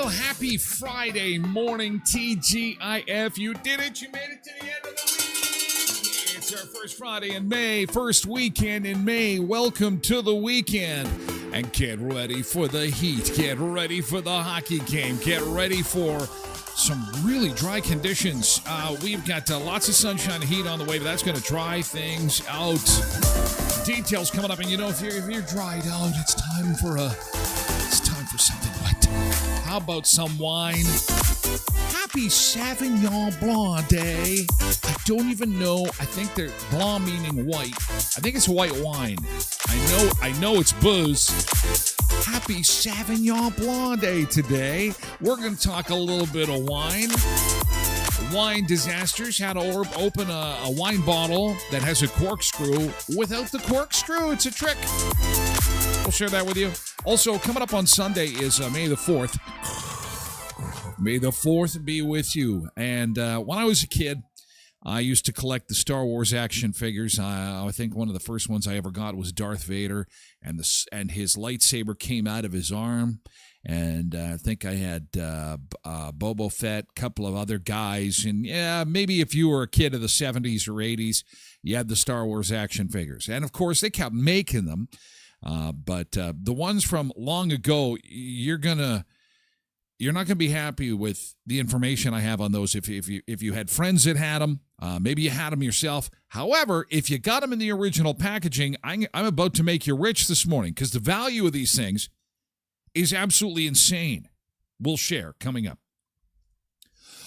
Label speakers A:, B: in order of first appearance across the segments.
A: Happy Friday morning, TGIF. You did it. You made it to the end of the week. It's our first Friday in May, first weekend in May. Welcome to the weekend. And get ready for the heat. Get ready for the hockey game. Get ready for some really dry conditions. We've got lots of sunshine and heat on the way, but that's going to dry things out. Details coming up, and you know, if you're dried out, it's time for something wet. How about some wine? Happy Sauvignon Blanc Day. I don't even know. I think they're blanc meaning white. I think it's white wine. I know it's booze. Happy Sauvignon Blanc Day today. We're going to talk a little bit of wine. Wine disasters, how to open a wine bottle that has a corkscrew without the corkscrew. It's a trick. We'll share that with you. Also, coming up on Sunday is May the 4th. May the 4th be with you. And when I was a kid, I used to collect the Star Wars action figures. I think one of the first ones I ever got was Darth Vader, and his lightsaber came out of his arm. And I think I had Boba Fett, a couple of other guys. And yeah, maybe if you were a kid of the 70s or 80s, you had the Star Wars action figures. And of course, they kept making them. But the ones from long ago, you're not gonna be happy with the information I have on those. If you had friends that had them, maybe you had them yourself. However, if you got them in the original packaging, I'm about to make you rich this morning because the value of these things is absolutely insane. We'll share coming up.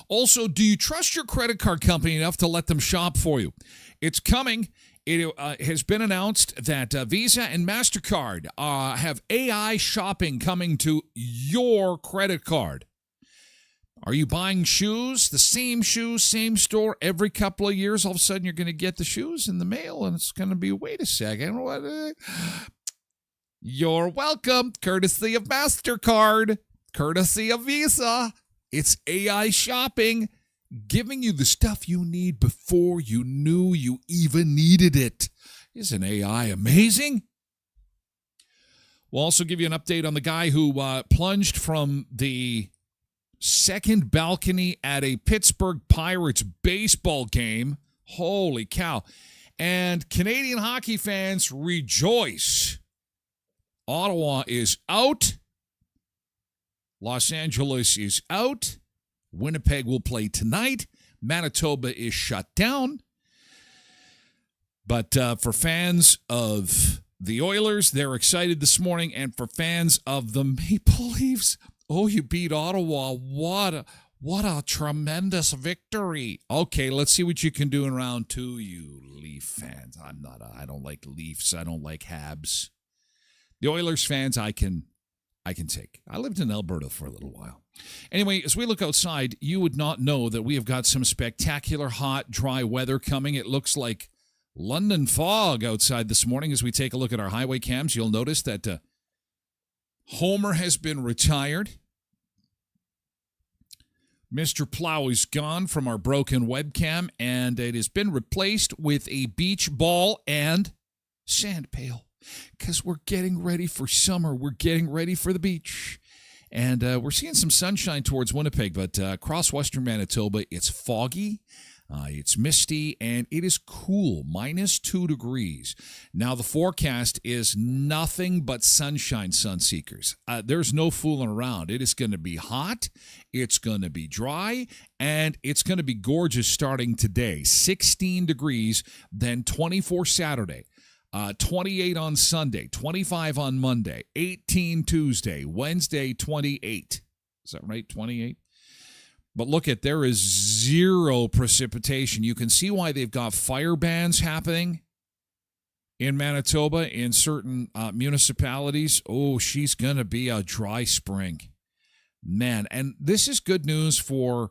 A: Also, do you trust your credit card company enough to let them shop for you? It's coming. It has been announced that Visa and MasterCard have AI shopping coming to your credit card. Are you buying shoes, the same shoes, same store every couple of years? All of a sudden, you're going to get the shoes in the mail, and it's going to be, wait a second, what? You're welcome, courtesy of MasterCard, courtesy of Visa. It's AI shopping, giving you the stuff you need before you knew you even needed it. Isn't AI amazing? We'll also give you an update on the guy who plunged from the second balcony at a Pittsburgh Pirates baseball game. Holy cow. And Canadian hockey fans rejoice. Ottawa is out. Los Angeles is out. Winnipeg will play tonight. Manitoba is shut down. But for fans of the Oilers, they're excited this morning. And for fans of the Maple Leafs, oh, you beat Ottawa. What a tremendous victory. Okay, let's see what you can do in round 2, you Leaf fans. I don't like Leafs. I don't like Habs. The Oilers fans, I can take. I lived in Alberta for a little while. Anyway, as we look outside, you would not know that we have got some spectacular hot, dry weather coming. It looks like London fog outside this morning. As we take a look at our highway cams, you'll notice that Homer has been retired. Mr. Plow is gone from our broken webcam, and it has been replaced with a beach ball and sand pail because we're getting ready for summer. We're getting ready for the beach. And we're seeing some sunshine towards Winnipeg, but across western Manitoba, it's foggy. It's misty, and it is cool, -2 degrees. Now, the forecast is nothing but sunshine, Sunseekers. There's no fooling around. It is going to be hot, it's going to be dry, and it's going to be gorgeous starting today. 16 degrees, then 24 Saturday. 28 on Sunday, 25 on Monday, 18 Tuesday, Wednesday, 28. Is that right, 28? But look at, there is zero precipitation. You can see why they've got fire bans happening in Manitoba in certain municipalities. Oh, she's going to be a dry spring. Man, and this is good news for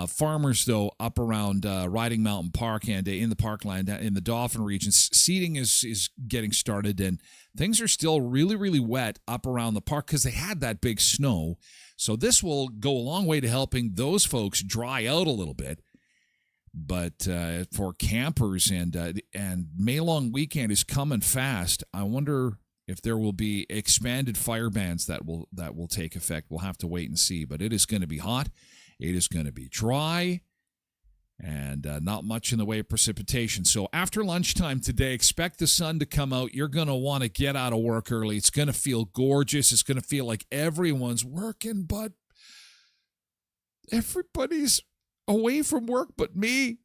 A: farmers, though, up around Riding Mountain Park and in the parkland in the Dauphin region. Seeding is getting started, and things are still really, really wet up around the park because they had that big snow. So this will go a long way to helping those folks dry out a little bit. But for campers and May Long weekend is coming fast. I wonder if there will be expanded fire bans that will take effect. We'll have to wait and see. But it is going to be hot. It is going to be dry. And not much in the way of precipitation. So after lunchtime today, expect the sun to come out. You're going to want to get out of work early. It's going to feel gorgeous. It's going to feel like everyone's working, but everybody's away from work but me.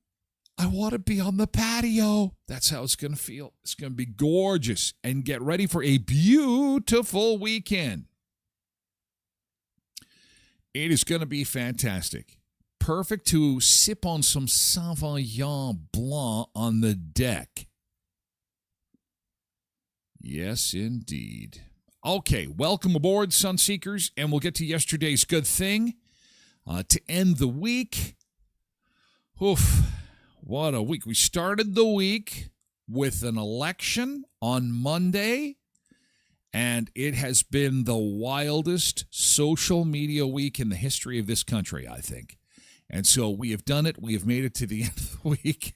A: I want to be on the patio. That's how it's going to feel. It's going to be gorgeous. And get ready for a beautiful weekend. It is going to be fantastic. Perfect to sip on some Sauvignon Blanc on the deck. Yes, indeed. Okay, welcome aboard, Sunseekers, and we'll get to yesterday's good thing to end the week. Oof, what a week. We started the week with an election on Monday, and it has been the wildest social media week in the history of this country, I think. And so we have done it. We have made it to the end of the week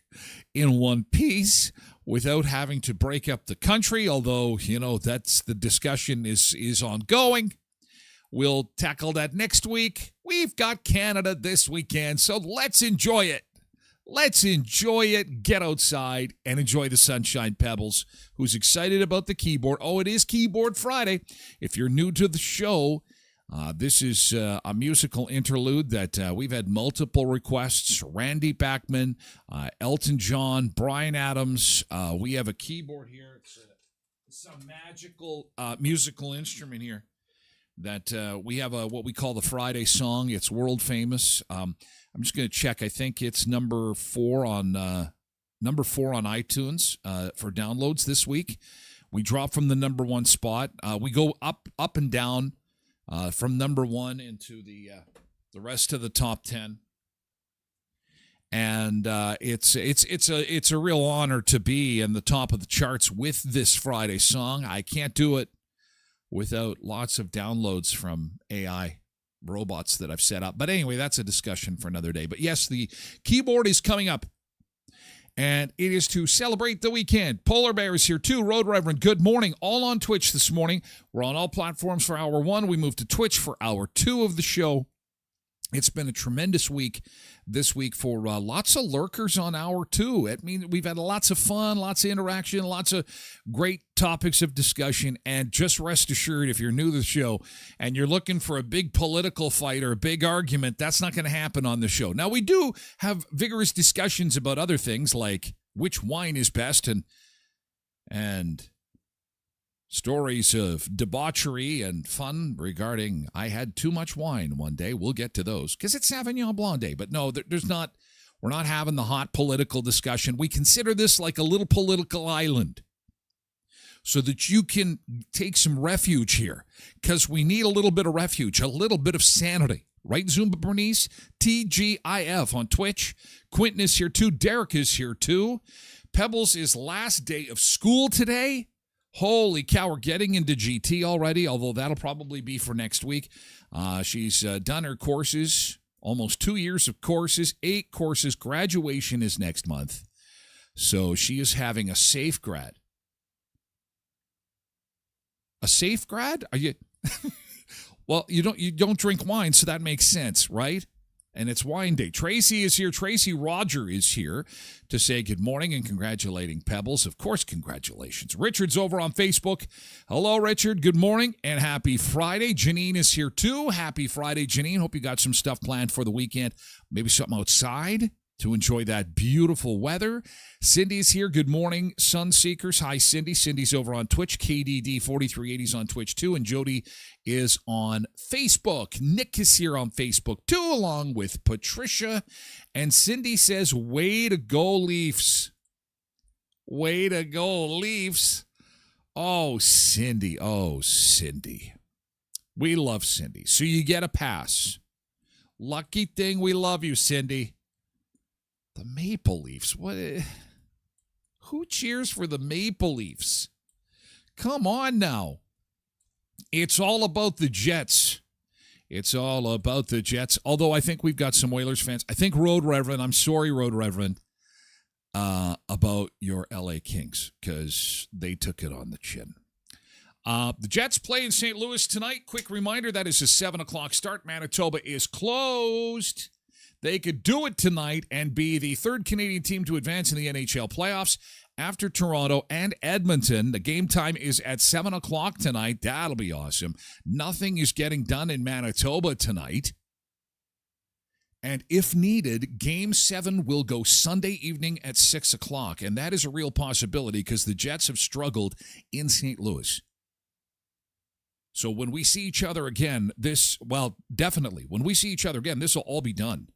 A: in one piece without having to break up the country, although, that's the discussion is ongoing. We'll tackle that next week. We've got Canada this weekend, so let's enjoy it. Let's enjoy it, get outside, and enjoy the sunshine. Pebbles, who's excited about the keyboard. Oh, it is Keyboard Friday. If you're new to the show, this is a musical interlude that we've had multiple requests. Randy Bachman, Elton John, Bryan Adams. We have a keyboard here. It's a magical musical instrument here that we have what we call the Friday song. It's world famous. I'm just going to check. I think it's number 4 on iTunes for downloads this week. We drop from the number 1 spot. We go up and down. From number 1 into the rest of the top 10, and it's a real honor to be in the top of the charts with this Friday song. I can't do it without lots of downloads from AI robots that I've set up. But anyway, that's a discussion for another day. But yes, the keyboard is coming up. And it is to celebrate the weekend. Polar Bear is here too. Road Reverend, good morning. All on Twitch this morning. We're on all platforms for hour 1. We move to Twitch for hour 2 of the show. It's been a tremendous week this week for lots of lurkers on hour 2. I mean, we've had lots of fun, lots of interaction, lots of great topics of discussion. And just rest assured, if you're new to the show and you're looking for a big political fight or a big argument, that's not going to happen on the show. Now, we do have vigorous discussions about other things like which wine is best and stories of debauchery and fun regarding I had too much wine one day. We'll get to those because it's Sauvignon Blanc Day. But no, we're not having the hot political discussion. We consider this like a little political island so that you can take some refuge here because we need a little bit of refuge, a little bit of sanity. Right, Zumba Bernice? TGIF on Twitch. Quentin is here too. Derek is here too. Pebbles is last day of school today. Holy cow, we're getting into GT already, although that'll probably be for next week. She's done her courses, almost 2 years of courses, 8 courses. Graduation is next month. So she is having a safe grad. A safe grad? Are you? Well, you don't drink wine, so that makes sense, right? And it's wine day. Tracy is here. Tracy Roger is here to say good morning and congratulating Pebbles. Of course, congratulations. Richard's over on Facebook. Hello, Richard. Good morning and happy Friday. Janine is here too. Happy Friday, Janine. Hope you got some stuff planned for the weekend. Maybe something outside to enjoy that beautiful weather. Cindy's here. Good morning, Sun Seekers. Hi, Cindy. Cindy's over on Twitch. KDD4380's on Twitch too. And Jody is on Facebook. Nick is here on Facebook too, along with Patricia. And Cindy says, way to go, Leafs. Way to go, Leafs. Oh, Cindy. Oh, Cindy. We love Cindy. So you get a pass. Lucky thing we love you, Cindy. The Maple Leafs. What? Who cheers for the Maple Leafs? Come on now. It's all about the Jets. It's all about the Jets. Although I think we've got some Oilers fans. I think Road Reverend, I'm sorry, Road Reverend, about your LA Kings because they took it on the chin. The Jets play in St. Louis tonight. Quick reminder, that is a 7 o'clock start. Manitoba is closed. They could do it tonight and be the third Canadian team to advance in the NHL playoffs after Toronto and Edmonton. The game time is at 7 o'clock tonight. That'll be awesome. Nothing is getting done in Manitoba tonight. And if needed, Game 7 will go Sunday evening at 6 o'clock. And that is a real possibility because the Jets have struggled in St. Louis. So when we see each other again, definitely, when we see each other again, this will all be done.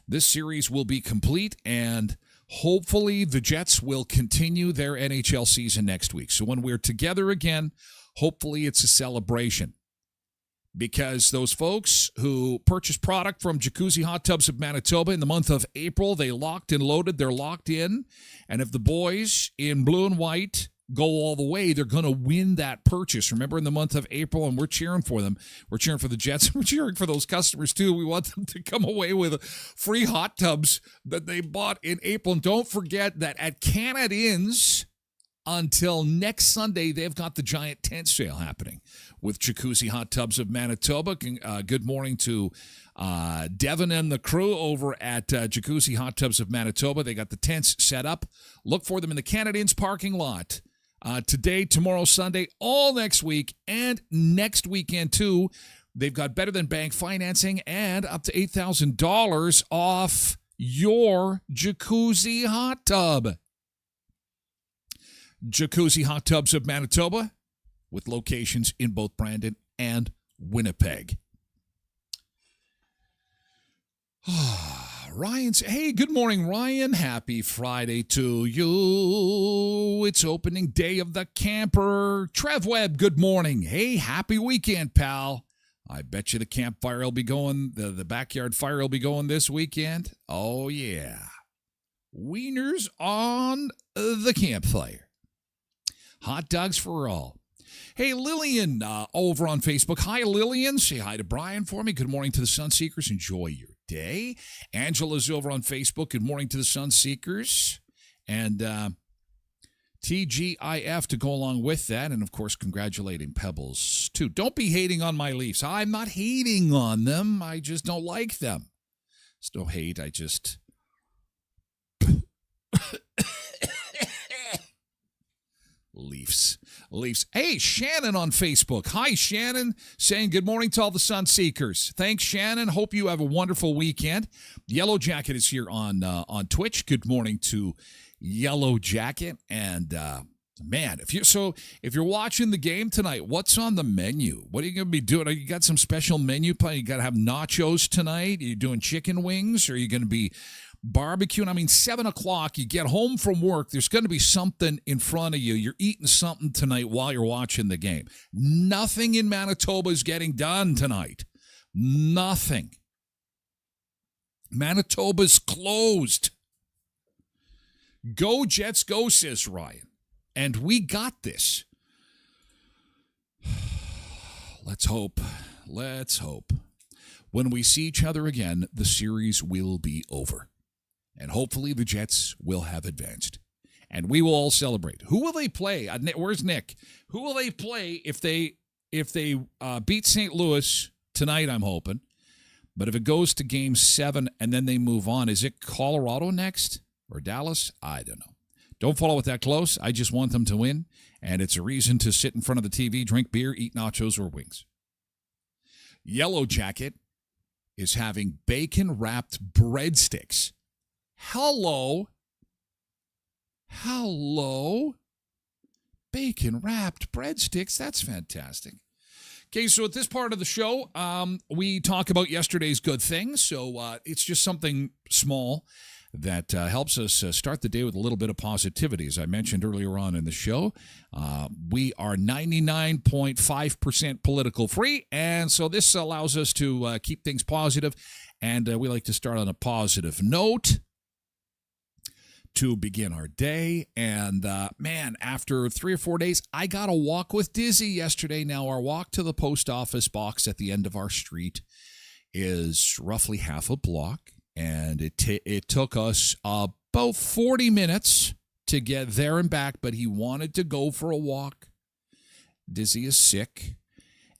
A: This series will be complete, and hopefully the Jets will continue their NHL season next week. So when we're together again, hopefully it's a celebration. Because those folks who purchased product from Jacuzzi Hot Tubs of Manitoba in the month of April, they locked and loaded, they're locked in. And if the boys in blue and white go all the way, they're going to win that purchase. Remember, in the month of April, and we're cheering for them. We're cheering for the Jets. We're cheering for those customers, too. We want them to come away with free hot tubs that they bought in April. And don't forget that at Canadians, until next Sunday, they've got the giant tent sale happening with Jacuzzi Hot Tubs of Manitoba. Good morning to Devin and the crew over at Jacuzzi Hot Tubs of Manitoba. They got the tents set up. Look for them in the Canadians parking lot. Today, tomorrow, Sunday, all next week, and next weekend, too. They've got better than bank financing and up to $8,000 off your jacuzzi hot tub. Jacuzzi Hot Tubs of Manitoba with locations in both Brandon and Winnipeg. Hey, good morning, Ryan. Happy Friday to you. It's opening day of the camper. Trev Webb, good morning. Hey, happy weekend, pal. I bet you the campfire will be going, the backyard fire will be going this weekend. Oh, yeah. Wieners on the campfire. Hot dogs for all. Hey, Lillian over on Facebook. Hi, Lillian. Say hi to Brian for me. Good morning to the Sunseekers. Enjoy your day. Angela's over on Facebook. Good morning to the Sunseekers. And TGIF to go along with that. And, of course, congratulating Pebbles, too. Don't be hating on my Leafs. I'm not hating on them. I just don't like them. It's no hate. I just... Leafs. Hey, Shannon on Facebook. Hi, Shannon. Saying good morning to all the Sun Seekers. Thanks, Shannon. Hope you have a wonderful weekend. Yellow Jacket is here on Twitch. Good morning to Yellow Jacket. And man, if you're watching the game tonight, what's on the menu? What are you going to be doing? You got some special menu plan? You got to have nachos tonight? Are you doing chicken wings? Or are you going to be barbecuing? I mean, 7 o'clock, you get home from work, there's going to be something in front of you. You're eating something tonight while you're watching the game. Nothing in Manitoba is getting done tonight. Nothing. Manitoba's closed. Go Jets, go, says Ryan. And we got this. Let's hope. When we see each other again, the series will be over. And hopefully the Jets will have advanced. And we will all celebrate. Who will they play? Where's Nick? Who will they play if they beat St. Louis tonight, I'm hoping. But if it goes to Game 7 and then they move on, is it Colorado next? Or Dallas? I don't know. Don't follow it that close. I just want them to win. And it's a reason to sit in front of the TV, drink beer, eat nachos or wings. Yellow Jacket is having bacon-wrapped breadsticks. Hello. Bacon-wrapped breadsticks. That's fantastic. Okay, so at this part of the show, we talk about yesterday's good things. So it's just something small that helps us start the day with a little bit of positivity. As I mentioned earlier on in the show, we are 99.5% political free, and so this allows us to keep things positive, and we like to start on a positive note to begin our day. And man, after 3 or 4 days, I got a walk with Dizzy yesterday. Now, our walk to the post office box at the end of our street is roughly half a block, and it took us about 40 minutes to get there and back, but he wanted to go for a walk. Dizzy is sick,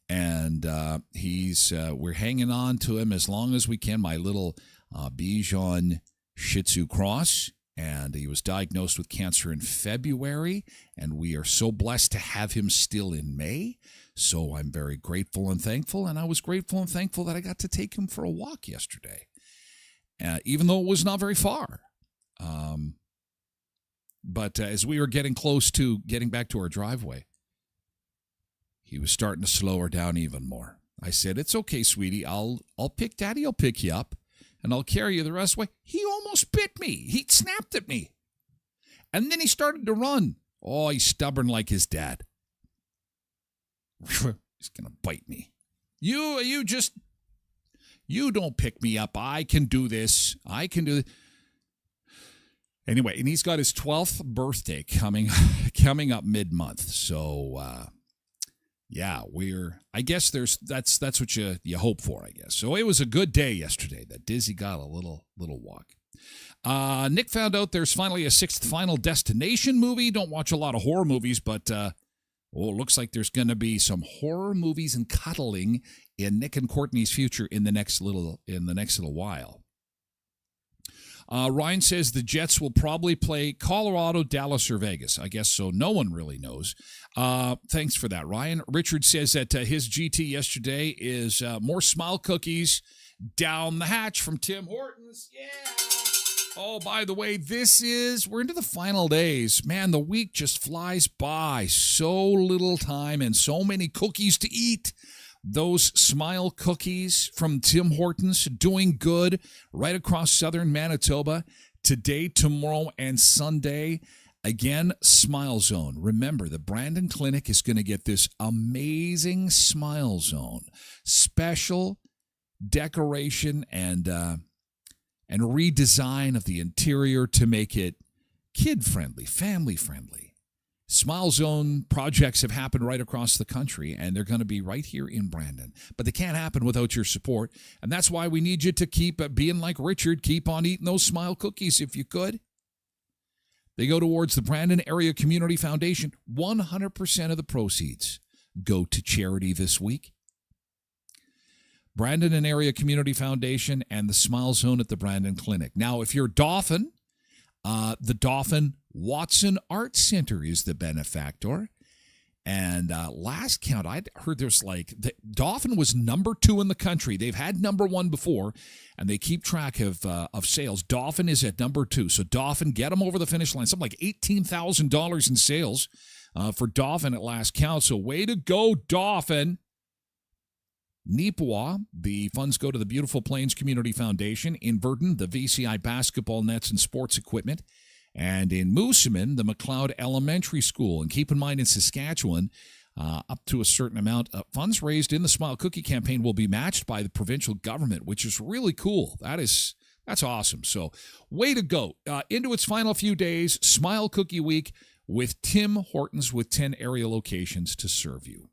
A: and we're hanging on to him as long as we can. My little Bichon Shih Tzu Cross, and he was diagnosed with cancer in February, and we are so blessed to have him still in May. So I'm very grateful and thankful, and I was grateful and thankful that I got to take him for a walk yesterday, even though it was not very far. But as we were getting close to getting back to our driveway, he was starting to slow her down even more. I said, "It's okay, sweetie. I'll pick Daddy. I'll pick you up, and I'll carry you the rest of the way." He almost bit me. He snapped at me. And then he started to run. Oh, he's stubborn like his dad. He's going to bite me. You don't pick me up. I can do this. Anyway, and he's got his 12th birthday coming up mid-month. So, yeah, I guess that's what you hope for, I guess. So it was a good day yesterday that Dizzy got a little walk. Nick found out there's finally a 6th Final Destination movie. Don't watch a lot of horror movies, but it looks like there's going to be some horror movies and cuddling in Nick and Courtney's future in the next little while. Ryan says the Jets will probably play Colorado, Dallas, or Vegas. I guess so. No one really knows. Thanks for that, Ryan. Richard says that his GT yesterday is more smile cookies down the hatch from Tim Hortons. Yeah. Oh, by the way, we're into the final days. Man, the week just flies by. So little time and so many cookies to eat. Those smile cookies from Tim Hortons, doing good right across southern Manitoba today, tomorrow, and Sunday. Again, Smile Zone. Remember, the Brandon Clinic is going to get this amazing Smile Zone. Special decoration and redesign of the interior to make it kid-friendly, family-friendly. Smile Zone projects have happened right across the country, and they're going to be right here in Brandon. But they can't happen without your support, and that's why we need you to keep being like Richard. Keep on eating those smile cookies if you could. They go towards the Brandon Area Community Foundation. 100% of the proceeds go to charity this week. Brandon and Area Community Foundation and the Smile Zone at the Brandon Clinic. Now, if you're Dauphin, the Dauphin Watson Art Center is the benefactor. And last count, I'd heard there's Dauphin was number 2 in the country. They've had number 1 before, and they keep track of sales. Dauphin is at number 2. So Dauphin, get them over the finish line. Something like $18,000 in sales for Dauphin at last count. So way to go, Dauphin. Neepawa, the funds go to the Beautiful Plains Community Foundation. In Verdun, the VCI basketball nets and sports equipment. And in Moosomin, the McLeod Elementary School. And keep in mind, in Saskatchewan, up to a certain amount of funds raised in the Smile Cookie campaign will be matched by the provincial government, which is really cool. That's awesome. So way to go. Into its final few days, Smile Cookie Week with Tim Hortons with 10 area locations to serve you.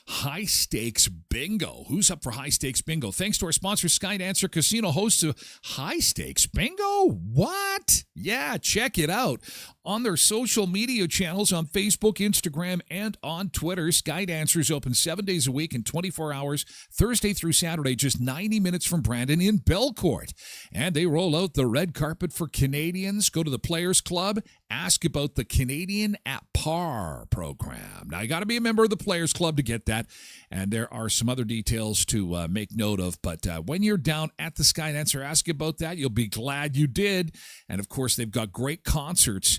A: High Stakes Bingo. Who's up for High Stakes Bingo? Thanks to our sponsor, Skydancer Casino, hosts of High Stakes Bingo. What? Yeah, check it out. On their social media channels on Facebook, Instagram, and on Twitter, Skydancer is open 7 days a week and 24 hours, Thursday through Saturday, just 90 minutes from Brandon in Belcourt. And they roll out the red carpet for Canadians. Go to the Players Club. Ask about the Canadian at Par program. Now, you got to be a member of the Players Club to get that, and there are some other details to make note of. But when you're down at the Skydancer, ask about that. You'll be glad you did. And, of course, they've got great concerts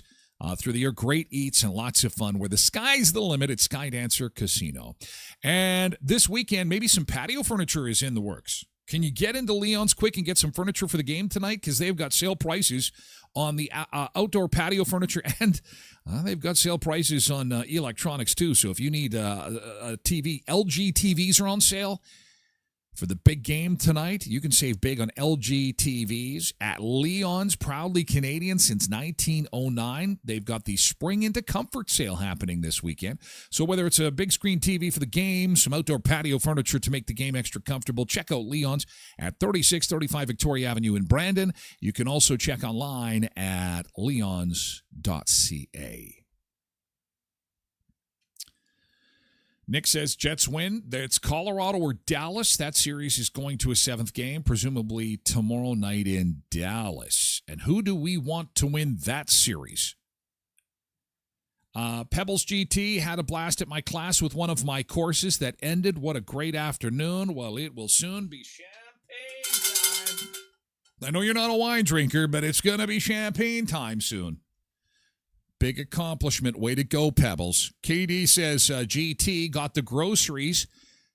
A: through the year, great eats, and lots of fun where the sky's the limit at Skydancer Casino. And this weekend, maybe some patio furniture is in the works. Can you get into Leon's quick and get some furniture for the game tonight? Because they've got sale prices on the outdoor patio furniture, and they've got sale prices on electronics too. So if you need a TV, LG TVs are on sale for the big game tonight. You can save big on LG TVs at Leon's, proudly Canadian since 1909. They've got the Spring into Comfort sale happening this weekend. So whether it's a big screen TV for the game, some outdoor patio furniture to make the game extra comfortable, check out Leon's at 3635 Victoria Avenue in Brandon. You can also check online at leons.ca. Nick says Jets win. It's Colorado or Dallas. That series is going to a 7th game, presumably tomorrow night in Dallas. And who do we want to win that series? Pebbles GT had a blast at my class with one of my courses that ended. What a great afternoon. Well, it will soon be champagne time. I know you're not a wine drinker, but it's going to be champagne time soon. Big accomplishment. Way to go, Pebbles. KD says GT got the groceries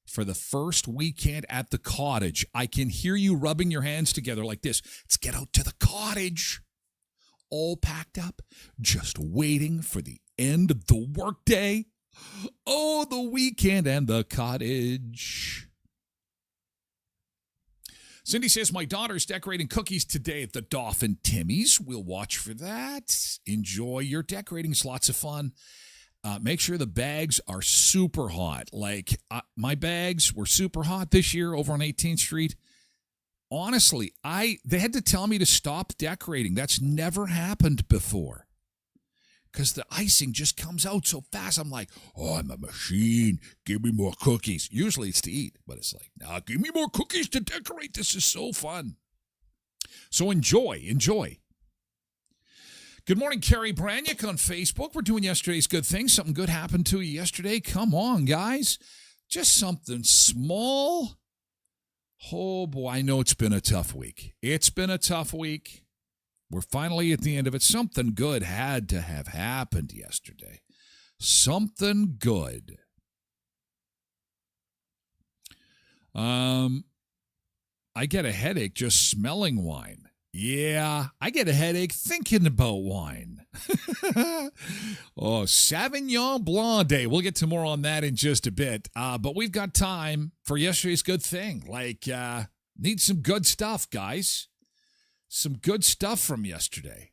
A: for the first weekend at the cottage. I can hear you rubbing your hands together like this. Let's get out to the cottage. All packed up, just waiting for the end of the workday. Oh, the weekend and the cottage. Cindy says, my daughter's decorating cookies today at the Dauphin Timmy's. We'll watch for that. Enjoy your decorating. It's lots of fun. Make sure the bags are super hot. My bags were super hot this year over on 18th Street. Honestly, they had to tell me to stop decorating. That's never happened before. Because the icing just comes out so fast. I'm like, oh, I'm a machine. Give me more cookies. Usually it's to eat, but it's like, nah, give me more cookies to decorate. This is so fun. So enjoy. Good morning, Carrie Braniak on Facebook. We're doing yesterday's good thing. Something good happened to you yesterday. Come on, guys. Just something small. Oh, boy, I know it's been a tough week. We're finally at the end of it. Something good had to have happened yesterday. Something good. I get a headache just smelling wine. Yeah, I get a headache thinking about wine. Oh, Sauvignon Blanc Day. We'll get to more on that in just a bit. But we've got time for yesterday's good thing. Need some good stuff, guys. Some good stuff from yesterday.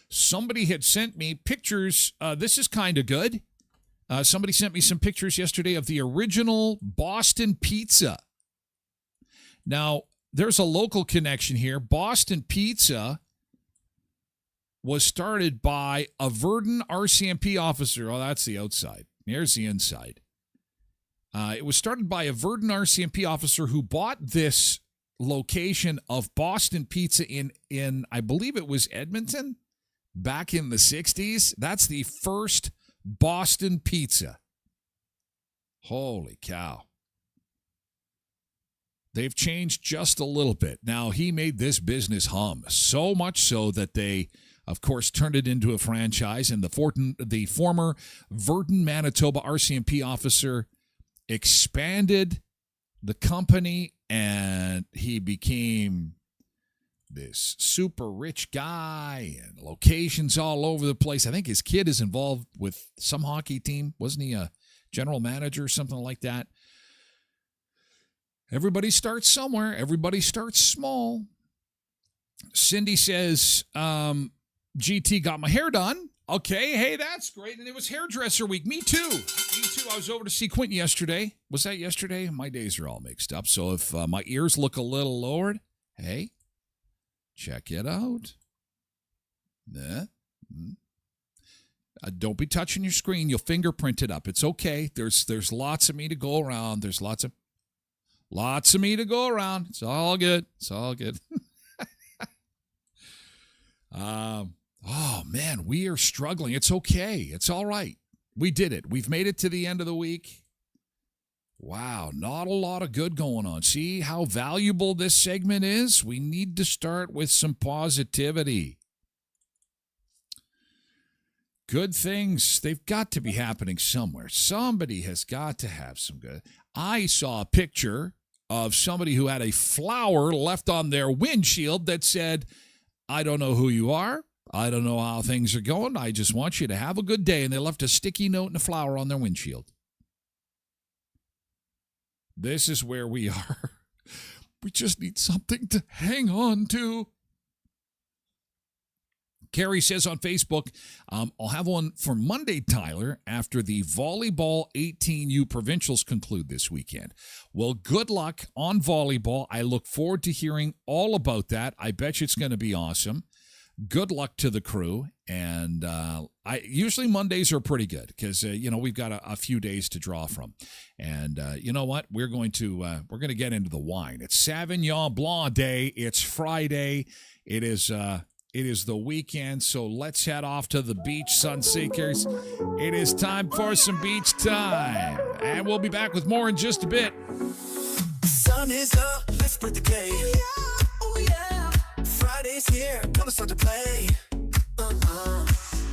A: Somebody had sent me pictures. This is kind of good. Somebody sent me some pictures yesterday of the original Boston Pizza. Now, there's a local connection here. Boston Pizza was started by a Verdun RCMP officer. Oh, that's the outside. Here's the inside. It was started by a Verdun RCMP officer who bought this location of Boston Pizza in I believe it was Edmonton back in the 60s. That's the first Boston Pizza. Holy cow. They've changed just a little bit. Now, he made this business hum, so much so that they, of course, turned it into a franchise, and the former Verdun, Manitoba RCMP officer expanded the company, and he became this super rich guy and locations all over the place. I think his kid is involved with some hockey team. Wasn't he a general manager or something like that? Everybody starts somewhere. Everybody starts small. Cindy says, GT got my hair done. Okay, hey, that's great. And it was hairdresser week. Me too. I was over to see Quentin yesterday. Was that yesterday? My days are all mixed up. So if my ears look a little lowered, hey, check it out. Don't be touching your screen. You'll fingerprint it up. It's okay. There's lots of me to go around. There's lots of me to go around. It's all good. It's all good. Oh, man, we are struggling. It's okay. It's all right. We did it. We've made it to the end of the week. Wow, not a lot of good going on. See how valuable this segment is? We need to start with some positivity. Good things, they've got to be happening somewhere. Somebody has got to have some good. I saw a picture of somebody who had a flower left on their windshield that said, I don't know who you are. I don't know how things are going. I just want you to have a good day. And they left a sticky note and a flower on their windshield. This is where we are. We just need something to hang on to. Carrie says on Facebook, I'll have one for Monday, Tyler, after the volleyball 18U provincials conclude this weekend. Well, good luck on volleyball. I look forward to hearing all about that. I bet you it's going to be awesome. Good luck to the crew. And usually Mondays are pretty good because, we've got a few days to draw from. And you know what? We're going to get into the wine. It's Sauvignon Blanc Day. It's Friday. It is the weekend, so let's head off to the beach, Sunseekers. It is time for some beach time. And we'll be back with more in just a bit.
B: Sun is up, let's split the game. Oh yeah. Friday's here, gonna start to play.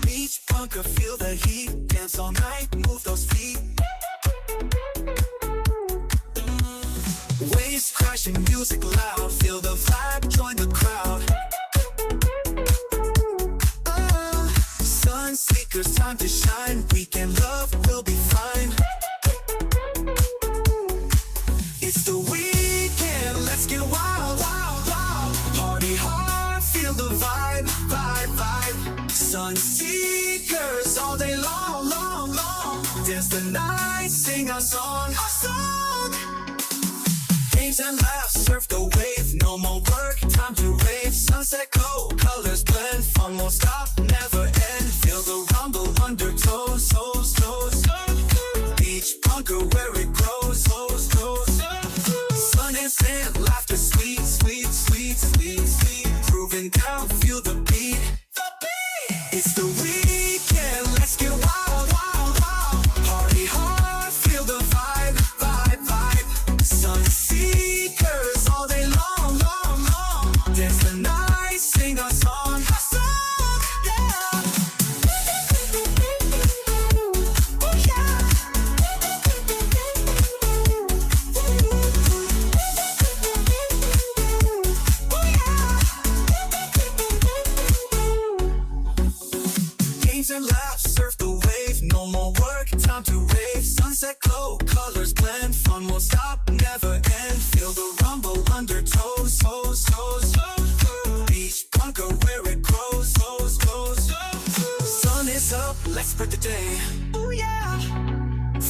B: Beach bunker, feel the heat. Dance all night, move those feet. Waves crashing, music loud. Feel the vibe, join the crowd. Seekers, time to shine. Weekend love will be fine. It's the weekend, let's get wild, wild, wild. Party hard, feel the vibe, vibe, vibe. Sun seekers all day long, long, long. Dance the night, sing our song, our song. Games and laughs, surf the wave. No more work, time to rave. Sunset glow, colors blend. Fun won't stop, never end. Feel the rumble undertows, toes, toes. Beach bunker where it grows, toes, toes. Sun and sand, laughter, sweet, sweet, sweet, sweet, sweet. Grooving down, feel the beat. It's the weekend, let's get wild, wild, wild. Party hard, feel the vibe, vibe, vibe. Sun seekers all day long, long, long. Dance the night, sing our song, yeah. Games and laughs, surf the wave. No more work, time to rave. Sunset glow, colors blend. Fun won't stop, never end. Feel the rumble undertows, toes, toes. Beach bunker where it grows, toes, toes. Sun is up, let's spread the day. Oh yeah.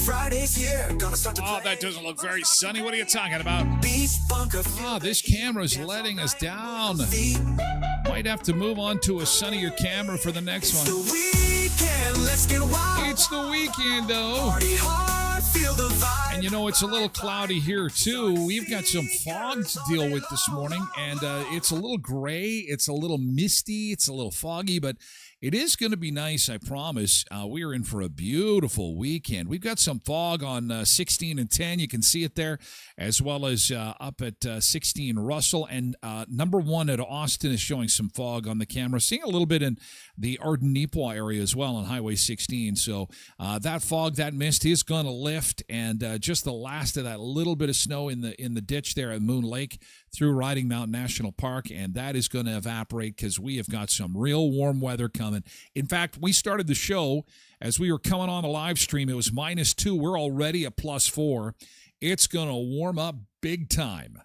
B: Friday's here, gonna start to
A: Oh,
B: play.
A: that doesn't look very sunny. What are you talking about?
B: Beach bunker.
A: Ah, this camera's letting us down. Might have to move on to a sunnier camera for the next
B: The
A: one.
B: weekend, let's get wild.
A: It's the weekend, though.
B: Party hard, feel the vibe.
A: And you know, it's a little cloudy here, too. We've got some fog to deal with this morning, and it's a little gray. It's a little misty. It's a little foggy, but it is going to be nice, I promise. We are in for a beautiful weekend. We've got some fog on 16 and 10. You can see it there, as well as up at 16 Russell. And number 1 at Austin is showing some fog on the camera. Seeing a little bit in the Arden-Neepawa area as well on Highway 16. So that fog, that mist is going to lift. And just the last of that little bit of snow in the ditch there at Moon Lake through Riding Mountain National Park. And that is going to evaporate because we have got some real warm weather coming. In fact, we started the show as we were coming on a live stream. It was -2. We're already at +4. It's going to warm up big time.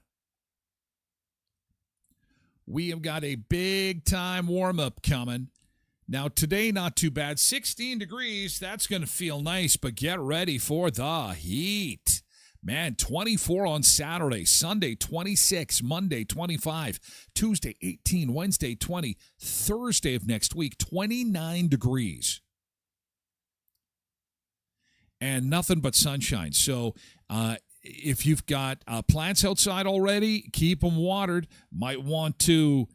A: We have got a big time warm up coming. Now, today, not too bad. 16 degrees. That's going to feel nice, but get ready for the heat. Man, 24 on Saturday, Sunday 26, Monday 25, Tuesday 18, Wednesday 20, Thursday of next week 29 degrees. And nothing but sunshine. So if you've got plants outside already, keep them watered. Might want to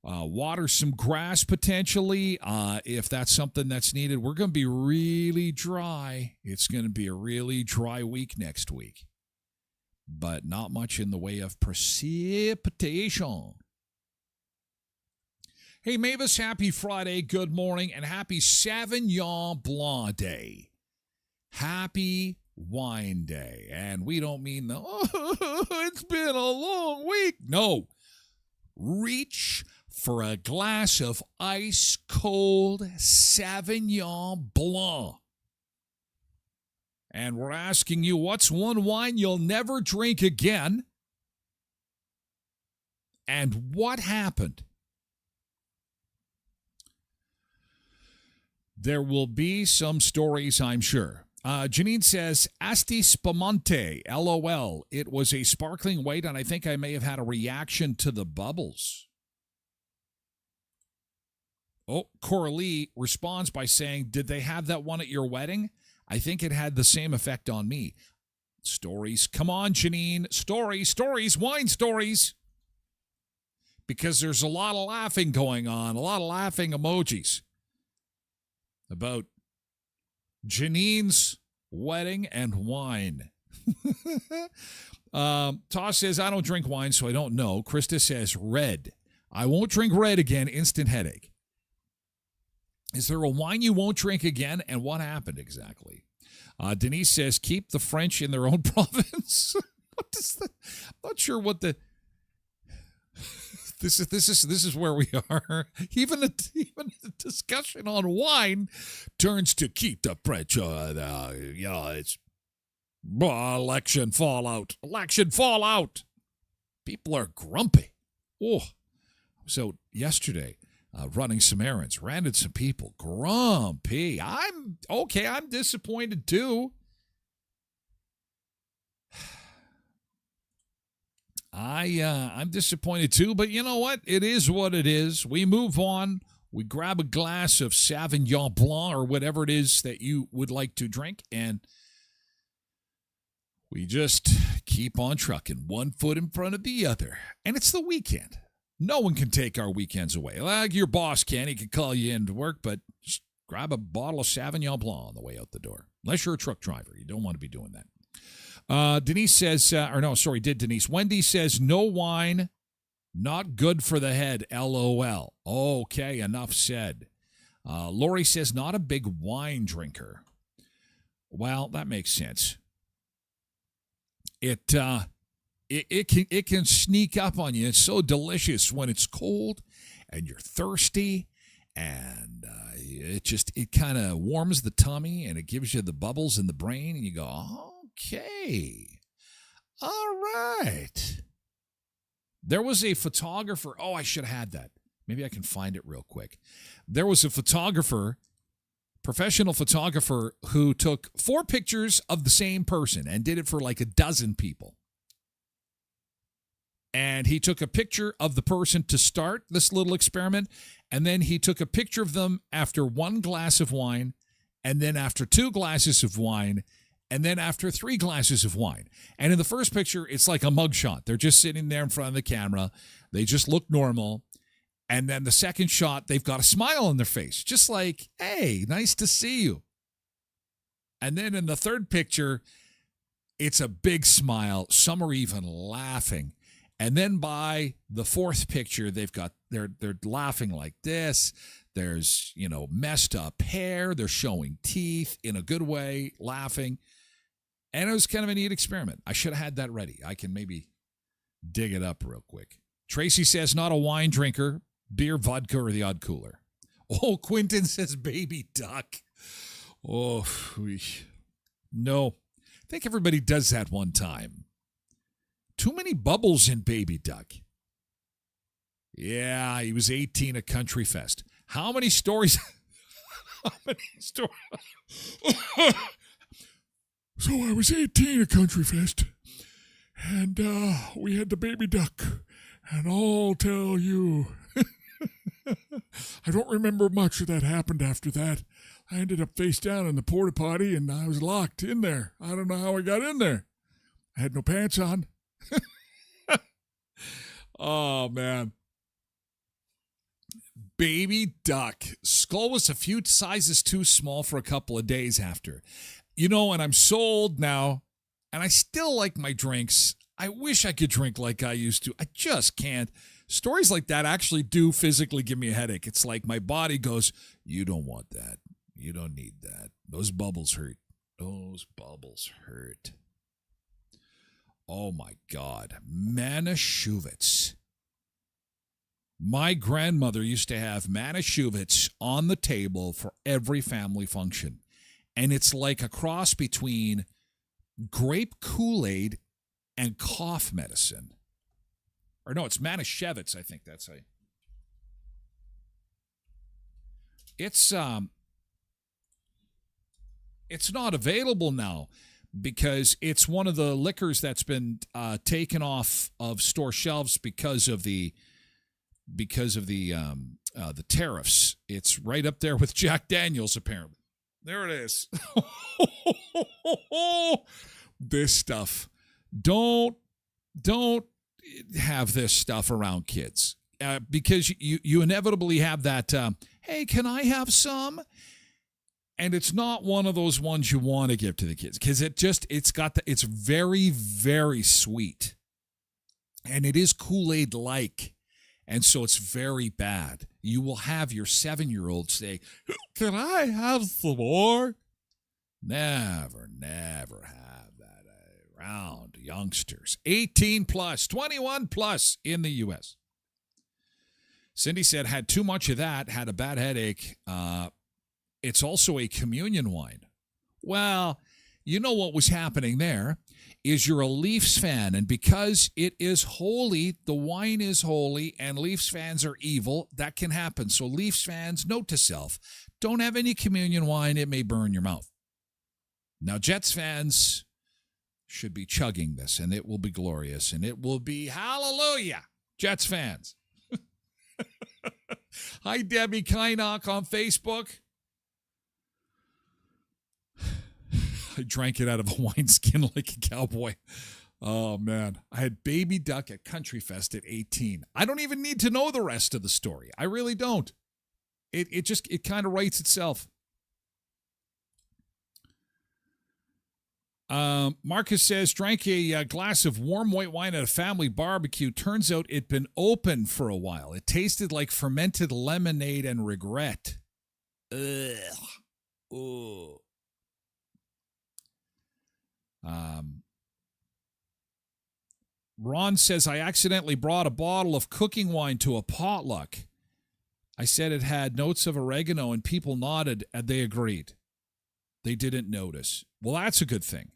A: water some grass potentially if that's something that's needed. We're going to be really dry. It's going to be a really dry week next week, but not much in the way of precipitation. Hey, Mavis, happy Friday, good morning, and happy Sauvignon Blanc Day. Happy Wine Day. And we don't mean it's been a long week. No. Reach for a glass of ice-cold Sauvignon Blanc. And we're asking you, what's one wine you'll never drink again? And what happened? There will be some stories, I'm sure. Janine says, Asti Spumante, LOL. It was a sparkling white, and I think I may have had a reaction to the bubbles. Oh, Coralie responds by saying, did they have that one at your wedding? I think it had the same effect on me. Stories. Come on, Janine. Stories, wine stories. Because there's a lot of laughing going on, a lot of laughing emojis about Janine's wedding and wine. Toss says, I don't drink wine, so I don't know. Krista says, red. I won't drink red again. Instant headache. Is there a wine you won't drink again? And what happened exactly? Denise says, keep the French in their own province. What is that? I'm not sure what the... This is where we are. Even the discussion on wine turns to keep the French. It's election fallout. Election fallout. People are grumpy. Oh, so yesterday, running some errands, ran into some people grumpy. I'm disappointed too. I'm disappointed too, but you know what? It is what it is. We move on. We grab a glass of Sauvignon Blanc or whatever it is that you would like to drink, and we just keep on trucking, one foot in front of the other. And it's the weekend. No one can take our weekends away. Like your boss can. He can call you in to work, but just grab a bottle of Sauvignon Blanc on the way out the door. Unless you're a truck driver. You don't want to be doing that. Denise says, Denise. Wendy says, no wine, not good for the head, LOL. Okay, enough said. Lori says, not a big wine drinker. Well, that makes sense. It can sneak up on you. It's so delicious when it's cold and you're thirsty, and it kind of warms the tummy and it gives you the bubbles in the brain, and you go, okay, all right. There was a photographer. Oh, I should have had that. Maybe I can find it real quick. There was a photographer professional photographer who took 4 pictures of the same person and did it for like a dozen people. And he took a picture of the person to start this little experiment, and then he took a picture of them after 1 glass of wine, and then after 2 glasses of wine, and then after 3 glasses of wine. And in the first picture, it's like a mugshot. They're just sitting there in front of the camera. They just look normal. And then the second shot, they've got a smile on their face, just like, hey, nice to see you. And then in the third picture, it's a big smile. Some are even laughing. And then by the fourth picture, they're laughing like this. There's, messed up hair. They're showing teeth in a good way, laughing. And it was kind of a neat experiment. I should have had that ready. I can maybe dig it up real quick. Tracy says, not a wine drinker, beer, vodka, or the odd cooler. Oh, Quentin says baby duck. Oh, no. I think everybody does that one time. Too many bubbles in baby duck. Yeah, he was 18 at Country Fest. How many stories? So I was 18 at Country Fest, and we had the baby duck, and I'll tell you, I don't remember much of that happened after that. I ended up face down in the porta potty, and I was locked in there. I don't know how I got in there. I had no pants on. Oh, man. Baby duck. Skull was a few sizes too small for a couple of days after. And I'm so old now, and I still like my drinks. I wish I could drink like I used to. I just can't. Stories like that actually do physically give me a headache. It's like my body goes, you don't want that. You don't need that. Those bubbles hurt. Those bubbles hurt. Oh, my God. Manischewitz. My grandmother used to have Manischewitz on the table for every family function. And it's like a cross between grape Kool-Aid and cough medicine. Or no, it's Manischewitz, I think that's how you... It's not available now, because it's one of the liquors that's been taken off of store shelves because of the tariffs. It's right up there with Jack Daniels, apparently. There it is. This stuff. Don't have this stuff around kids, because you inevitably have that. Hey, can I have some? And it's not one of those ones you want to give to the kids, because it's very, very sweet. And it is Kool-Aid like. And so it's very bad. You will have your 7-year-old say, can I have some more? Never have that around youngsters. 18 plus, 21 plus in the U.S. Cindy said, had too much of that, had a bad headache. It's also a communion wine. Well, you know what was happening there is you're a Leafs fan, and because it is holy, the wine is holy, and Leafs fans are evil, that can happen. So Leafs fans, note to self, don't have any communion wine. It may burn your mouth. Now, Jets fans should be chugging this, and it will be glorious, and it will be hallelujah, Jets fans. Hi, Debbie Kynock on Facebook. I drank it out of a wineskin like a cowboy. Oh, man. I had baby duck at Country Fest at 18. I don't even need to know the rest of the story. I really don't. It kind of writes itself. Marcus says, drank a glass of warm white wine at a family barbecue. Turns out it'd been open for a while. It tasted like fermented lemonade and regret. Ugh. Ooh. Ron says, I accidentally brought a bottle of cooking wine to a potluck. I said it had notes of oregano, and people nodded, and they agreed. They didn't notice. Well, that's a good thing.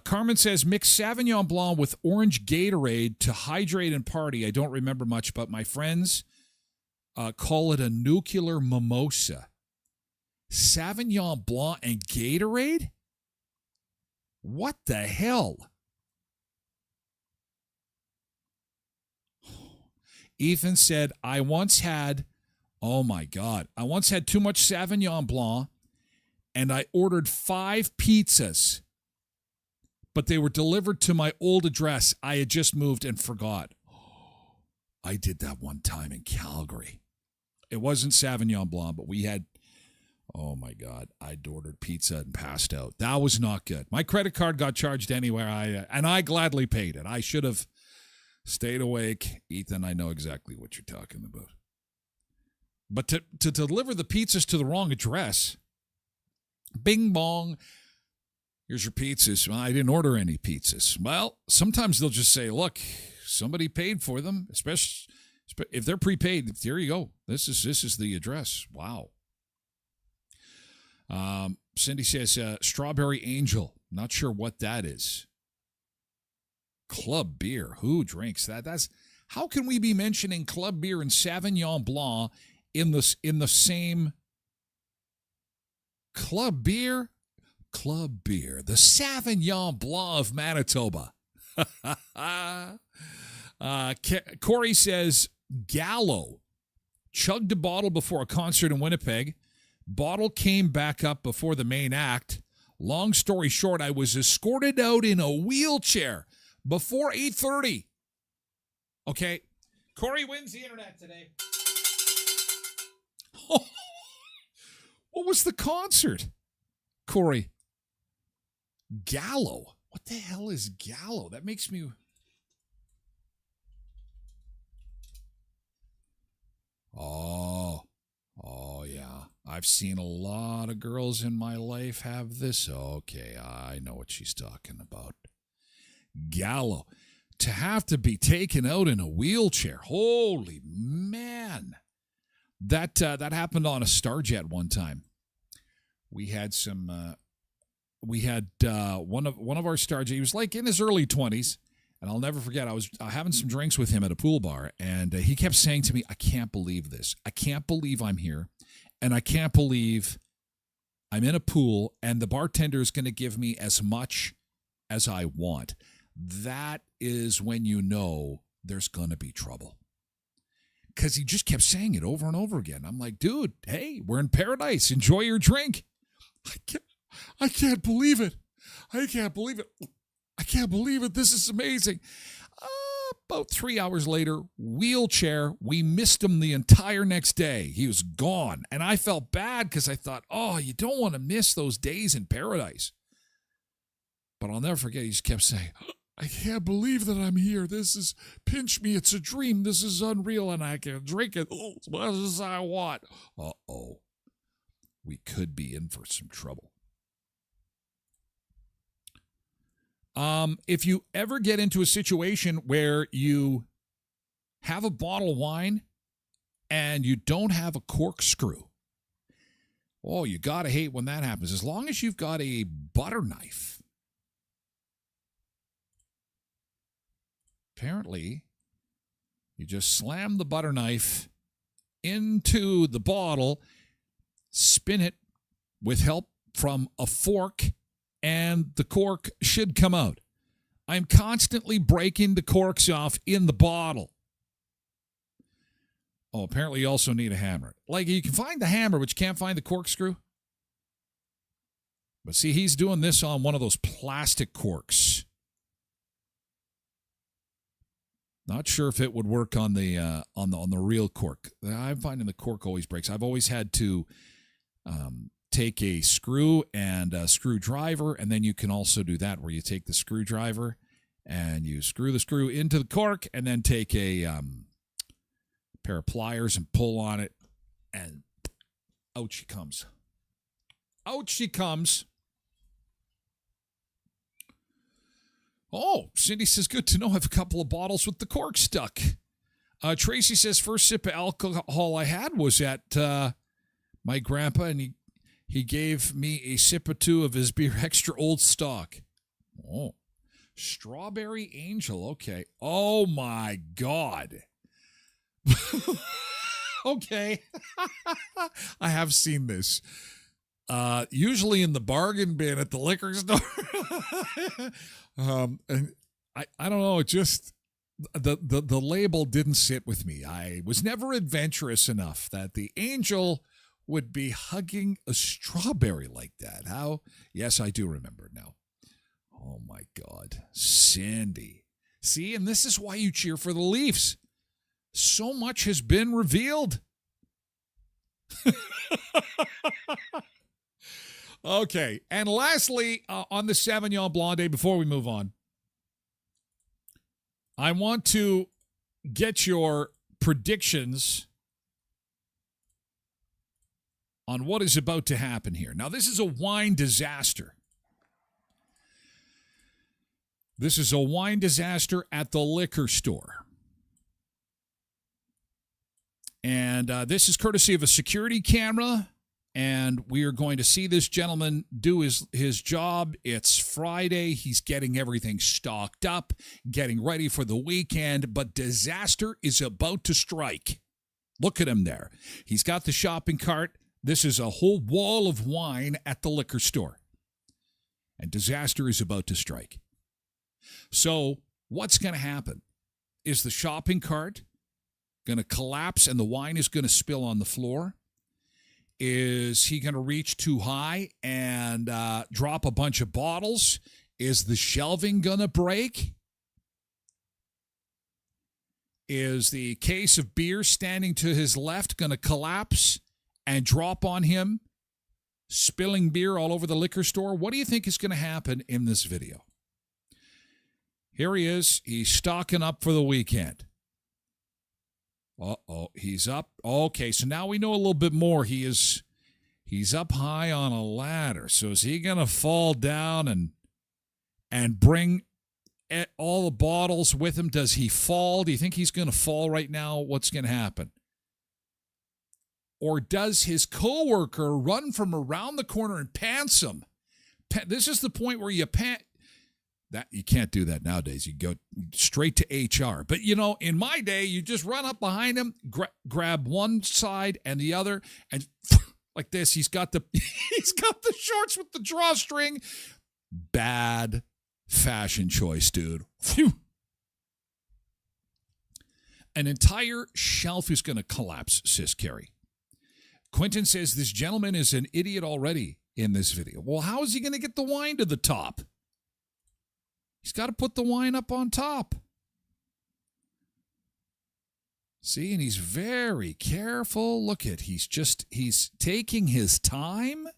A: Carmen says, mix Sauvignon Blanc with orange Gatorade to hydrate and party. I don't remember much, but my friends call it a nuclear mimosa. Sauvignon Blanc and Gatorade? What the hell? Ethan said, I once had too much Sauvignon Blanc, and I ordered 5 pizzas, but they were delivered to my old address. I had just moved and forgot. I did that one time in Calgary. It wasn't Sauvignon Blanc, but we had, oh my God, I'd ordered pizza and passed out. That was not good. My credit card got charged anywhere, and I gladly paid it. I should have stayed awake. Ethan, I know exactly what you're talking about. But to deliver the pizzas to the wrong address, bing bong, here's your pizzas. Well, I didn't order any pizzas. Well, sometimes they'll just say, look, somebody paid for them, especially if they're prepaid. There you go. This is the address. Wow. Cindy says, Strawberry Angel. Not sure what that is. Club beer. Who drinks that? How can we be mentioning club beer and Sauvignon Blanc in the same club beer? Club beer. The Sauvignon Blanc of Manitoba. Corey says, Gallo chugged a bottle before a concert in Winnipeg. Bottle came back up before the main act. Long story short, I was escorted out in a wheelchair before 8:30. Okay. Corey wins the internet today. Oh, what was the concert? Corey. Gallo. What the hell is Gallo? That makes me... Oh, yeah. I've seen a lot of girls in my life have this. Okay, I know what she's talking about. Gallo. To have to be taken out in a wheelchair. Holy man. That happened on a Starjet one time. We had one of our Starjet. He was like in his early 20s. And I'll never forget, I was having some drinks with him at a pool bar, and he kept saying to me, I can't believe this. I can't believe I'm here, and I can't believe I'm in a pool, and the bartender is going to give me as much as I want. That is when you know there's going to be trouble. Because he just kept saying it over and over again. I'm like, dude, hey, we're in paradise. Enjoy your drink. I can't believe it. I can't believe it. I can't believe it. This is amazing. About 3 hours later, wheelchair. We missed him the entire next day. He was gone. And I felt bad because I thought, oh, you don't want to miss those days in paradise. But I'll never forget, he just kept saying, I can't believe that I'm here. This is, pinch me. It's a dream. This is unreal. And I can drink it as much as I want. Uh-oh. We could be in for some trouble. If you ever get into a situation where you have a bottle of wine and you don't have a corkscrew, oh, you gotta hate when that happens. As long as you've got a butter knife. Apparently, you just slam the butter knife into the bottle, spin it with help from a fork, and the cork should come out. I'm constantly breaking the corks off in the bottle. Oh, apparently you also need a hammer. Like, you can find the hammer, but you can't find the corkscrew. But see, he's doing this on one of those plastic corks. Not sure if it would work on the real cork. I'm finding the cork always breaks. I've always had to take a screw and a screwdriver, and then you can also do that where you take the screwdriver and you screw the screw into the cork and then take a pair of pliers and pull on it, and out she comes. Out she comes. Oh, Cindy says, good to know I have a couple of bottles with the cork stuck. Tracy says, first sip of alcohol I had was at my grandpa, and he gave me a sip or two of his beer, extra old stock. Oh, Strawberry Angel. Okay. Oh, my God. Okay. I have seen this. Usually in the bargain bin at the liquor store. And I don't know, it just the label didn't sit with me. I was never adventurous enough that the angel would be hugging a strawberry like that. How? Yes, I do remember it now. Oh my God. Sandy. See, and this is why you cheer for the Leafs. So much has been revealed. Okay, and lastly, on the Sauvignon Blanc, before we move on, I want to get your predictions on what is about to happen here. Now, this is a wine disaster. This is a wine disaster at the liquor store. And this is courtesy of a security camera. And we are going to see this gentleman do his job. It's Friday. He's getting everything stocked up, getting ready for the weekend. But disaster is about to strike. Look at him there. He's got the shopping cart. This is a whole wall of wine at the liquor store. And disaster is about to strike. So what's going to happen? Is the shopping cart going to collapse and the wine is going to spill on the floor? Is he going to reach too high and drop a bunch of bottles? Is the shelving going to break? Is the case of beer standing to his left going to collapse and drop on him, spilling beer all over the liquor store? What do you think is going to happen in this video? Here he is. He's stocking up for the weekend. Uh-oh, he's up. Okay, so now we know a little bit more. He's up high on a ladder. So is he going to fall down and bring all the bottles with him? Does he fall? Do you think he's going to fall right now? What's going to happen? Or does his coworker run from around the corner and pants him? This is the point where you pant. That you can't do that nowadays. You go straight to HR. But, in my day, you just run up behind him, grab one side and the other, and like this. He's got the shorts with the drawstring. Bad fashion choice, dude. Phew. An entire shelf is going to collapse, says Carrie. Quentin says this gentleman is an idiot already in this video. Well, how is he going to get the wine to the top? He's got to put the wine up on top. See, and he's very careful. Look at, he's taking his time.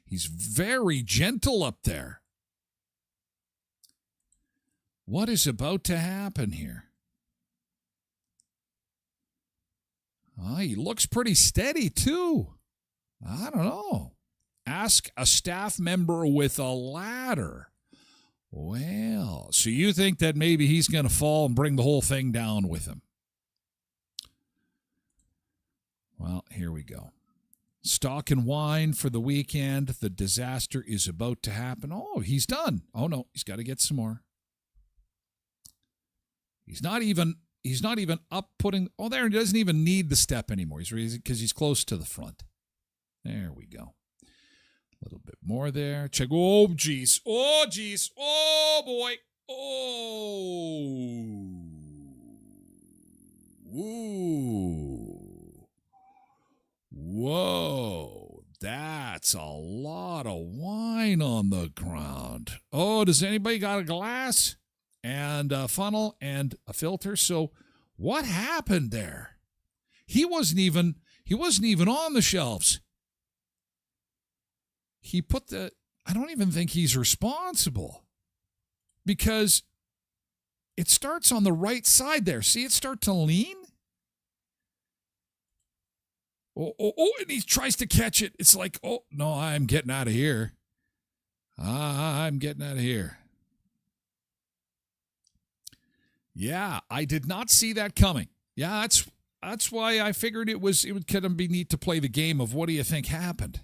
A: He's very gentle up there. What is about to happen here? He looks pretty steady, too. I don't know. Ask a staff member with a ladder. Well, so you think that maybe he's going to fall and bring the whole thing down with him? Well, here we go. Stock and wine for the weekend. The disaster is about to happen. Oh, he's done. Oh, no, he's got to get some more. He's not even up putting. Oh, there, he doesn't even need the step anymore. Because he's close to the front. There we go. A little bit more there. Check. Oh, geez. Oh, geez. Oh, boy. Oh. Ooh. Whoa. That's a lot of wine on the ground. Oh, does anybody got a glass and a funnel and a filter? So what happened there? He wasn't even on the shelves. He put I don't even think he's responsible because it starts on the right side there. See it start to lean? Oh, and he tries to catch it. It's like, oh, no, I'm getting out of here. I'm getting out of here. Yeah, I did not see that coming. Yeah, that's why I figured it would kind of be neat to play the game of what do you think happened?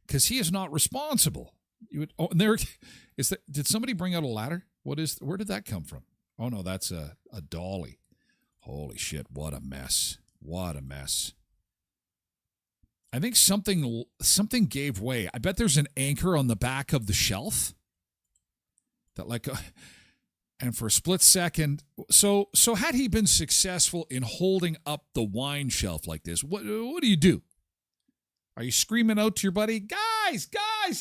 A: Because he is not responsible. And there is that. Did somebody bring out a ladder? Where did that come from? Oh no, that's a dolly. Holy shit! What a mess! What a mess! I think something gave way. I bet there's an anchor on the back of the shelf that and for a split second, so had he been successful in holding up the wine shelf like this, what do you do? Are you screaming out to your buddy, guys,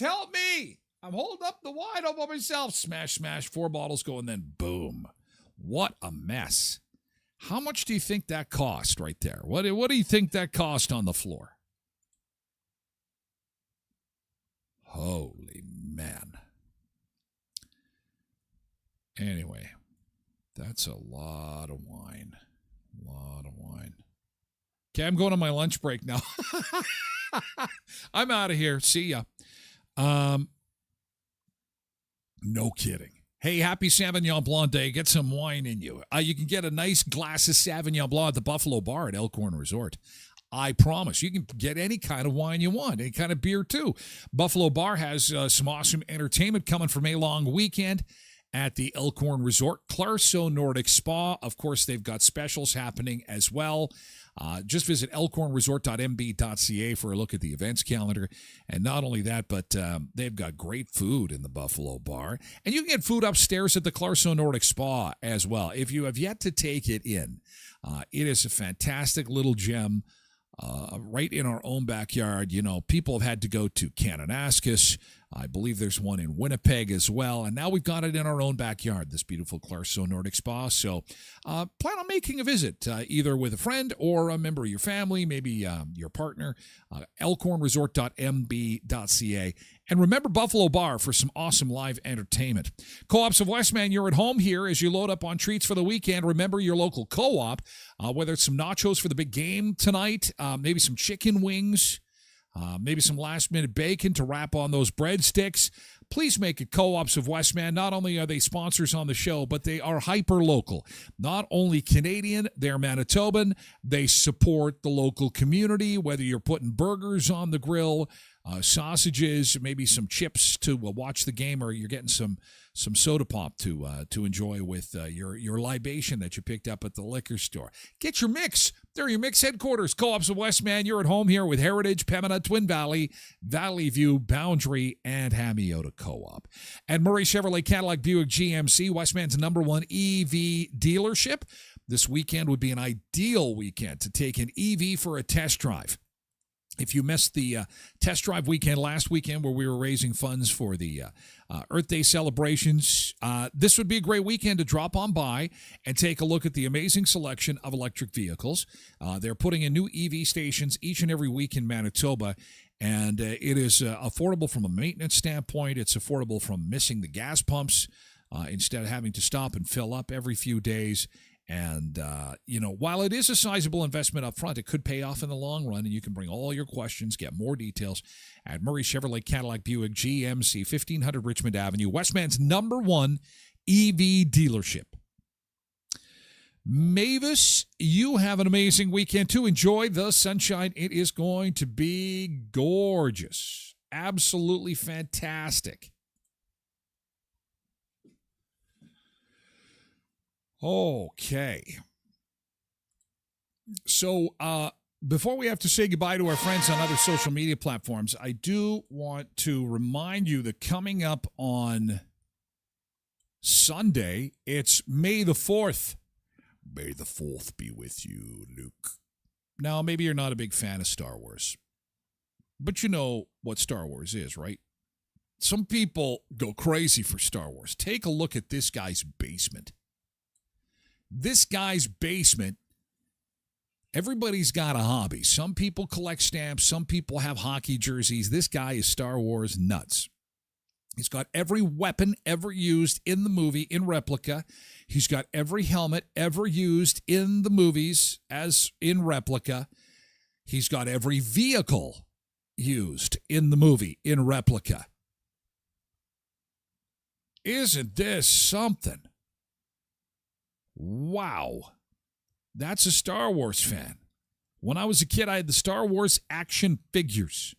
A: help me? I'm holding up the wine all by myself. Smash, smash, 4 bottles go, and then boom. What a mess. How much do you think that cost right there? What do you think that cost on the floor? Holy man. Anyway, that's a lot of wine. Okay, I'm going on my lunch break now. I'm out of here. See ya. No kidding. Hey, happy Sauvignon Blanc Day. Get some wine in you. You can get a nice glass of Sauvignon Blanc at the Buffalo Bar at Elkhorn Resort. I promise. You can get any kind of wine you want, any kind of beer too. Buffalo Bar has some awesome entertainment coming from a long weekend at the Elkhorn Resort. Clarso Nordic Spa, of course, they've got specials happening as well. Just visit elkhornresort.mb.ca for a look at the events calendar. And not only that, but they've got great food in the Buffalo Bar. And you can get food upstairs at the Clarso Nordic Spa as well. If you have yet to take it in, it is a fantastic little gem right in our own backyard. You know, people have had to go to Kananaskis. I believe there's one in Winnipeg as well. And now we've got it in our own backyard, this beautiful Clarso Nordic Spa. So plan on making a visit, either with a friend or a member of your family, maybe your partner. elkhornresort.mb.ca. And remember Buffalo Bar for some awesome live entertainment. Co-ops of Westman, you're at home here as you load up on treats for the weekend. Remember your local co-op, whether it's some nachos for the big game tonight, maybe some chicken wings, maybe some last-minute bacon to wrap on those breadsticks. Please make it Co-ops of Westman. Not only are they sponsors on the show, but they are hyper-local. Not only Canadian, they're Manitoban. They support the local community, whether you're putting burgers on the grill, sausages, maybe some chips to watch the game, or you're getting some soda pop to enjoy with your libation that you picked up at the liquor store. Get your mix. They're your mix headquarters. Co-ops of Westman. You're at home here with Heritage, Pembina, Twin Valley, Valley View, Boundary, and Hamiota Co-op. And Murray Chevrolet Cadillac Buick GMC, Westman's #1 EV dealership. This weekend would be an ideal weekend to take an EV for a test drive. If you missed the test drive weekend last weekend where we were raising funds for the Earth Day celebrations, this would be a great weekend to drop on by and take a look at the amazing selection of electric vehicles. They're putting in new EV stations each and every week in Manitoba, and it is affordable from a maintenance standpoint. It's affordable from missing the gas pumps instead of having to stop and fill up every few days. And, while it is a sizable investment up front, it could pay off in the long run, and you can bring all your questions, get more details at Murray Chevrolet Cadillac Buick GMC, 1500 Richmond Avenue, Westman's #1 EV dealership. Mavis, you have an amazing weekend, too. Enjoy the sunshine. It is going to be gorgeous. Absolutely fantastic. Okay. So, before we have to say goodbye to our friends on other social media platforms, I do want to remind you that coming up on Sunday, it's May the 4th. May the 4th be with you, Luke. Now, maybe you're not a big fan of Star Wars, but you know what Star Wars is, right? Some people go crazy for Star Wars. Take a look at this guy's basement. This guy's basement, everybody's got a hobby. Some people collect stamps. Some people have hockey jerseys. This guy is Star Wars nuts. He's got every weapon ever used in the movie in replica. He's got every helmet ever used in the movies as in replica. He's got every vehicle used in the movie in replica. Isn't this something? Wow. That's a Star Wars fan. When I was a kid, I had the Star Wars action figures.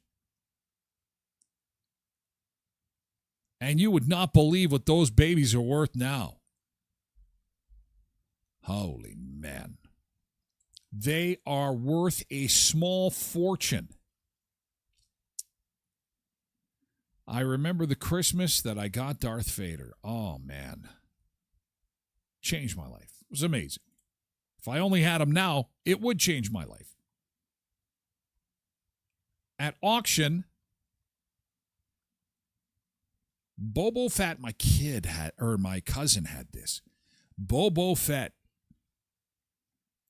A: And you would not believe what those babies are worth now. Holy man. They are worth a small fortune. I remember the Christmas that I got Darth Vader. Oh, man. Changed my life. It was amazing. If I only had him now, it would change my life. At auction, Boba Fett, my cousin had this. Boba Fett.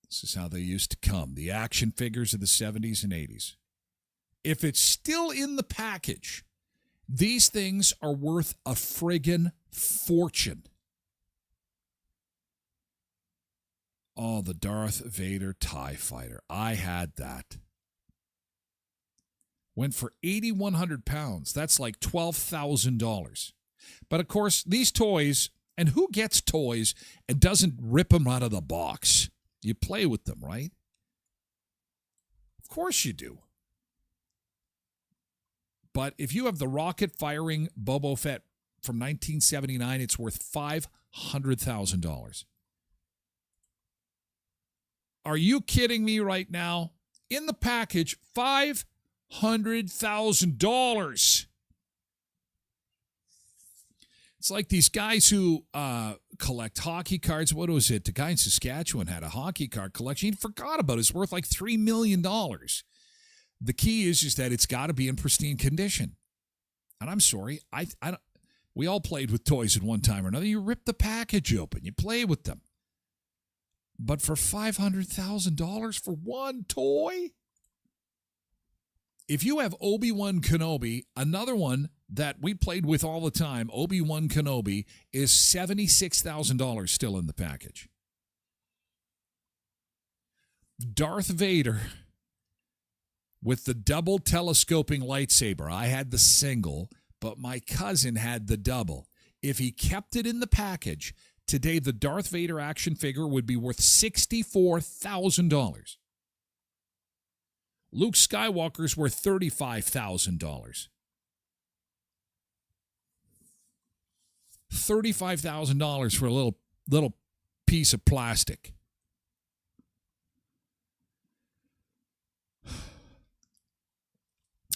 A: This is how they used to come. The action figures of the 70s and 80s. If it's still in the package, these things are worth a friggin' fortune. Oh, the Darth Vader TIE Fighter. I had that. Went for 8,100 pounds. That's like $12,000. But of course, these toys, and who gets toys and doesn't rip them out of the box? You play with them, right? Of course you do. But if you have the rocket-firing Boba Fett from 1979, it's worth $500,000. Are you kidding me right now? In the package, $500,000. It's like these guys who collect hockey cards. What was it? The guy in Saskatchewan had a hockey card collection. He forgot about it. It's worth like $3 million. The key is that it's got to be in pristine condition. And I'm sorry, I don't, we all played with toys at one time or another. You rip the package open. You play with them. But for $500,000 for one toy? If you have Obi-Wan Kenobi, another one that we played with all the time, Obi-Wan Kenobi, is $76,000 still in the package. Darth Vader with the double telescoping lightsaber. I had the single, but my cousin had the double. If he kept it in the package, today the Darth Vader action figure would be worth $64,000. Luke Skywalker's worth $35,000. $35,000 for a little piece of plastic.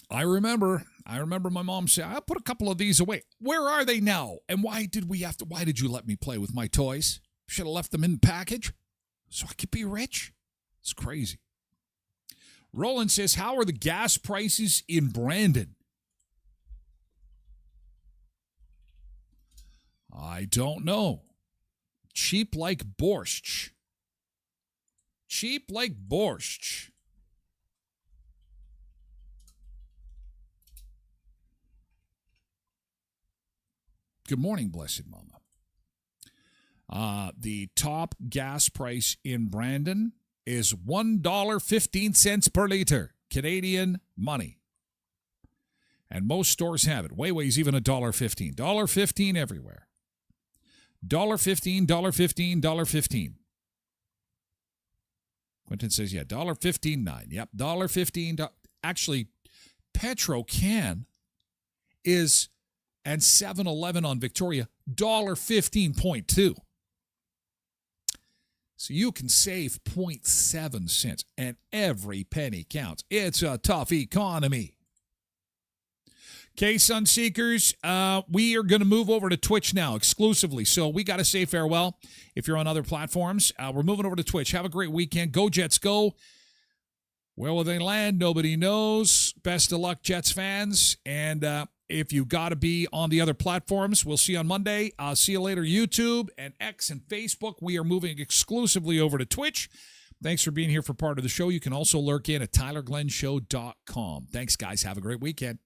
A: I remember my mom saying, "I'll put a couple of these away." Where are they now? And why did you let me play with my toys? Should have left them in the package so I could be rich. It's crazy. Roland says, how are the gas prices in Brandon? I don't know. Cheap like borscht. Cheap like borscht. Good morning, blessed mama. The top gas price in Brandon is $1.15 per liter, Canadian money. And most stores have it. Wayway's even $1.15. $1.15 everywhere. $1.15, $1.15, $1.15. Quentin says, yeah, $1.15.9. Yep, $1.15. Actually, Petro can is, and 7-Eleven on Victoria, $1.15.2. So you can save 0.7 cents, and every penny counts. It's a tough economy. Okay, Sunseekers, we are going to move over to Twitch now exclusively. So we got to say farewell if you're on other platforms. We're moving over to Twitch. Have a great weekend. Go, Jets, go. Where will they land? Nobody knows. Best of luck, Jets fans. And if you got to be on the other platforms, we'll see you on Monday. See you later, YouTube and X and Facebook. We are moving exclusively over to Twitch. Thanks for being here for part of the show. You can also lurk in at tylerglenshow.com. Thanks, guys. Have a great weekend.